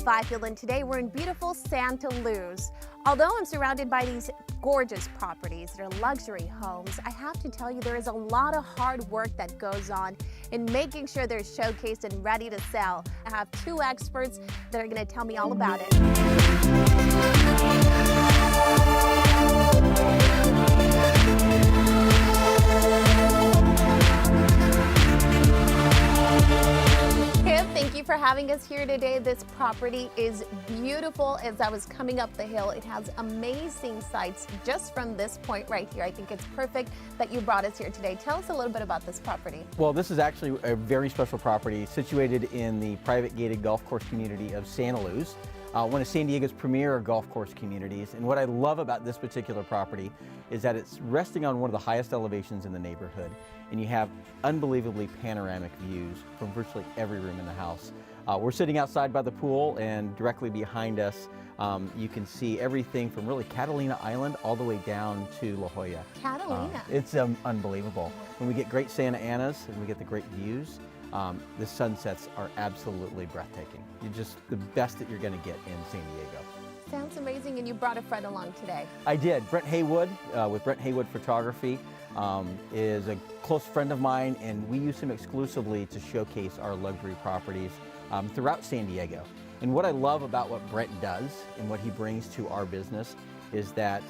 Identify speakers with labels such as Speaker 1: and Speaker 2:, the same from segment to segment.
Speaker 1: Byfield, and today we're in beautiful Santa Luz. Although I'm surrounded by these gorgeous properties that are luxury homes, I have to tell you there is a lot of hard work that goes on in making sure they're showcased and ready to sell. I have two experts that are going to tell me all about it. Thank you for having us here today. This property is beautiful. As I was coming up the hill, it has amazing sights just from this point right here. I think it's perfect that you brought us here today. Tell us a little bit about this property.
Speaker 2: Well, this is actually a very special property situated in the private gated golf course community of Santa Luz, one of San Diego's premier golf course communities. And what I love about this particular property is that it's resting on one of the highest elevations in the neighborhood, and you have unbelievably panoramic views from virtually every room in the house. We're sitting outside by the pool, and directly behind us you can see everything from really Catalina Island all the way down to La Jolla.
Speaker 1: Catalina.
Speaker 2: It's unbelievable. When we get great Santa Anas and we get the great views, the sunsets are absolutely breathtaking. You're just the best that you're going to get in San Diego.
Speaker 1: Sounds amazing, and you brought a friend along today.
Speaker 2: I did. Brent Haywood with Brent Haywood Photography is a close friend of mine, and we use him exclusively to showcase our luxury properties throughout San Diego. And what I love about what Brent does and what he brings to our business is that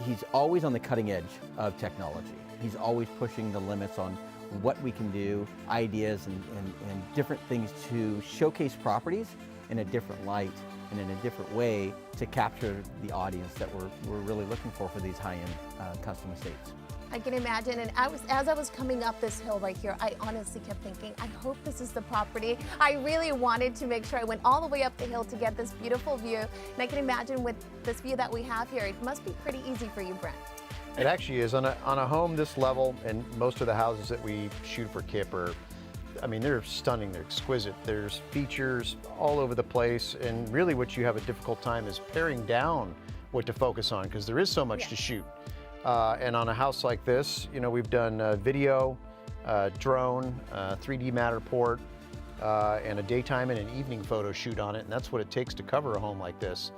Speaker 2: he's always on the cutting edge of technology. He's always pushing the limits on what we can do, ideas and different things to showcase properties in a different light and in a different way to capture the audience that we're really looking for these high-end custom estates.
Speaker 1: I can imagine, and as I was coming up this hill right here, I honestly kept thinking, I hope this is the property. I really wanted to make sure I went all the way up the hill to get this beautiful view, and I can imagine with this view that we have here, it must be pretty easy for you, Brent.
Speaker 3: It actually is. On a home this level, and most of the houses that we shoot for Kip are, I mean, they're stunning, they're exquisite. There's features all over the place, and really what you have a difficult time is paring down what to focus on, because there is so much to shoot. And on a house like this, you know, we've done video, drone, 3D Matterport, and a daytime and an evening photo shoot on it, and that's what it takes to cover a home like this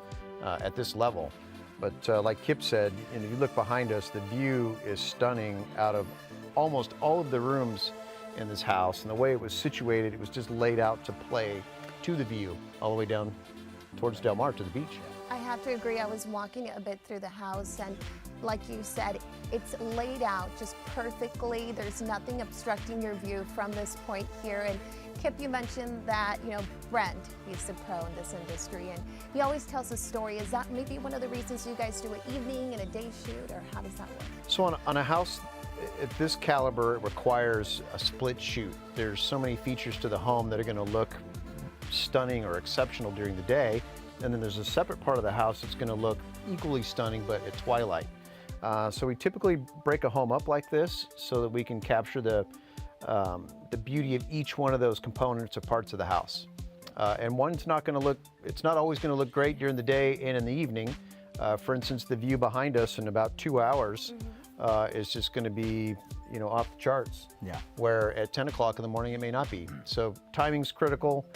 Speaker 3: at this level. But like Kip said, and if you look behind us, the view is stunning out of almost all of the rooms in this house, and the way it was situated, it was just laid out to play to the view all the way down towards Del Mar to the beach.
Speaker 1: I have to agree. I was walking a bit through the house, and like you said, it's laid out just perfectly. There's nothing obstructing your view from this point here. And Kip, you mentioned that, you know, Brent, he's the pro in this industry, and he always tells a story. Is that maybe one of the reasons you guys do an evening and a day shoot, or how does that work?
Speaker 3: So on a house at this caliber, it requires a split shoot. There's so many features to the home that are going to look stunning or exceptional during the day, and then there's a separate part of the house that's going to look equally stunning but at twilight. So we typically break a home up like this so that we can capture the beauty of each one of those components or parts of the house. And one's not going to look, it's not always going to look great during the day and in the evening. For instance, the view behind us in about 2 hours is just going to be, you know, off the charts.
Speaker 2: Yeah. Where
Speaker 3: at 10 o'clock in the morning it may not be. So timing's critical.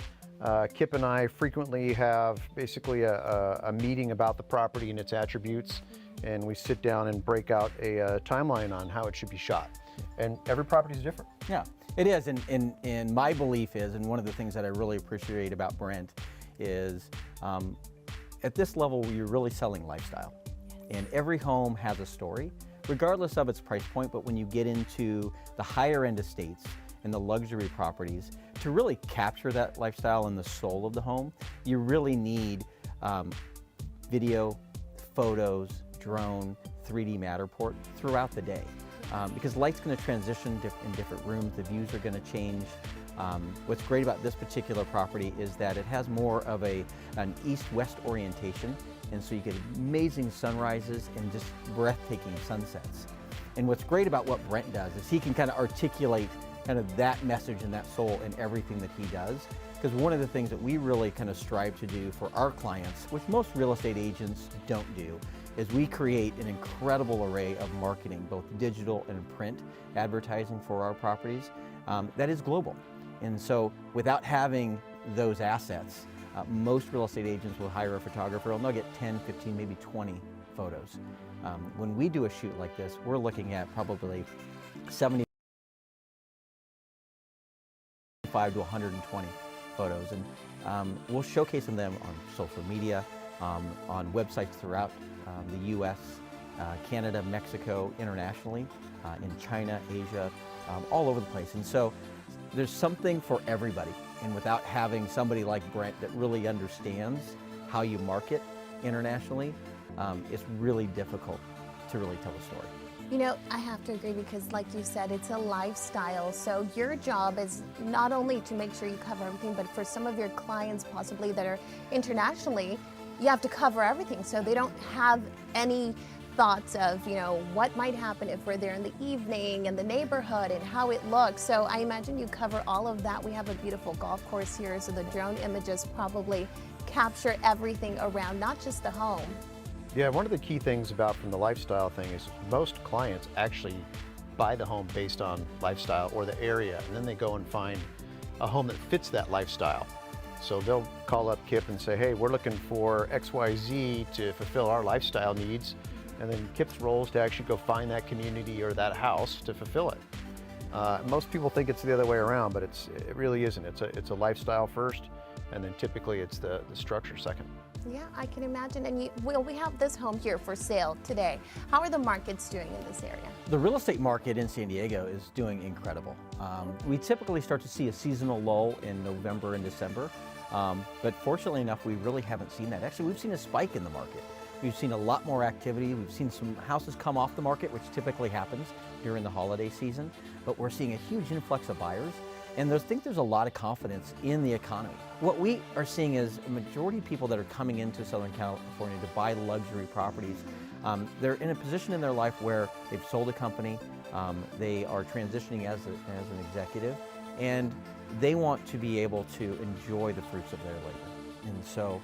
Speaker 3: Kip and I frequently have basically a meeting about the property and its attributes, and we sit down and break out a timeline on how it should be shot. And every property is different.
Speaker 2: Yeah, it is. And my belief is, and one of the things that I really appreciate about Brent is at this level, you're really selling lifestyle. And every home has a story, regardless of its price point. But when you get into the higher end estates and the luxury properties, to really capture that lifestyle and the soul of the home, you really need video, photos, drone, 3D Matterport throughout the day. Because light's going to transition in different rooms, the views are going to change. What's great about this particular property is that it has more of an east-west orientation, and so you get amazing sunrises and just breathtaking sunsets. And what's great about what Brent does is he can kind of articulate kind of that message and that soul in everything that he does. Because one of the things that we really kind of strive to do for our clients, which most real estate agents don't do, is we create an incredible array of marketing, both digital and print advertising for our properties that is global. And so without having those assets, Most real estate agents will hire a photographer and they'll get 10, 15, maybe 20 photos. When we do a shoot like this, we're looking at probably 75 to 120 photos, and we'll showcase them on social media, on websites throughout the U.S., Canada, Mexico, internationally, in China, Asia, all over the place. And so there's something for everybody. And without having somebody like Brent that really understands how you market internationally, it's really difficult to really tell a story.
Speaker 1: You know, I have to agree because like you said, it's a lifestyle. So your job is not only to make sure you cover everything, but for some of your clients possibly that are internationally, you have to cover everything. So they don't have any thoughts of, you know, what might happen if we're there in the evening and the neighborhood and how it looks. So I imagine you cover all of that. We have a beautiful golf course here, so the drone images probably capture everything around, not just the home.
Speaker 3: Yeah, one of the key things about from the lifestyle thing is most clients actually buy the home based on lifestyle or the area, and then they go and find a home that fits that lifestyle. So they'll call up Kip and say, hey, we're looking for XYZ to fulfill our lifestyle needs, and then Kip's role is to actually go find that community or that house to fulfill it. Most people think it's the other way around, but it really isn't. It's a lifestyle first, and then typically it's the structure second.
Speaker 1: Yeah, I can imagine. And we have this home here for sale today. How are the markets doing in this area?
Speaker 2: The real estate market in San Diego is doing incredible. We typically start to see a seasonal lull in November and December, but fortunately enough, we really haven't seen that. Actually, we've seen a spike in the market. We've seen a lot more activity. We've seen some houses come off the market, which typically happens during the holiday season, but we're seeing a huge influx of buyers. And I think there's a lot of confidence in the economy. What we are seeing is a majority of people that are coming into Southern California to buy luxury properties, they're in a position in their life where they've sold a company, they are transitioning as an executive, and they want to be able to enjoy the fruits of their labor. And so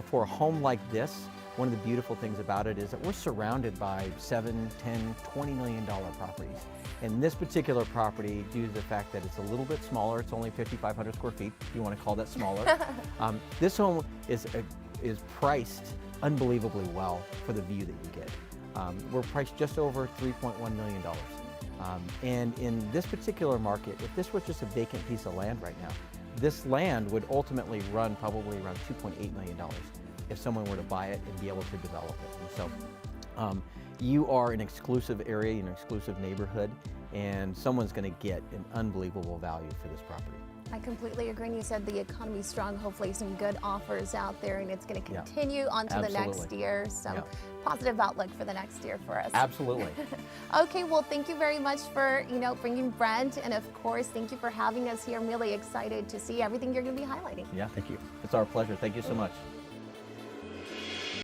Speaker 2: for a home like this, one of the beautiful things about it is that we're surrounded by $7, $10, $20 million properties. And this particular property, due to the fact that it's a little bit smaller, it's only 5,500 square feet, if you want to call that smaller. This home is priced unbelievably well for the view that you get. We're priced just over $3.1 million. And in this particular market, if this was just a vacant piece of land right now, this land would ultimately run probably around $2.8 million if someone were to buy it and be able to develop it. And so you are an exclusive area, an exclusive neighborhood, and someone's going to get an unbelievable value for this property.
Speaker 1: I completely agree. And you said the economy's strong, hopefully some good offers out there, and it's going to continue onto the next year. Some positive outlook for the next year for us.
Speaker 2: Absolutely.
Speaker 1: Okay, well, thank you very much for, bringing Brent, and of course, thank you for having us here. I'm really excited to see everything you're going to be highlighting.
Speaker 2: Yeah, thank you. It's our pleasure. Thank you so much.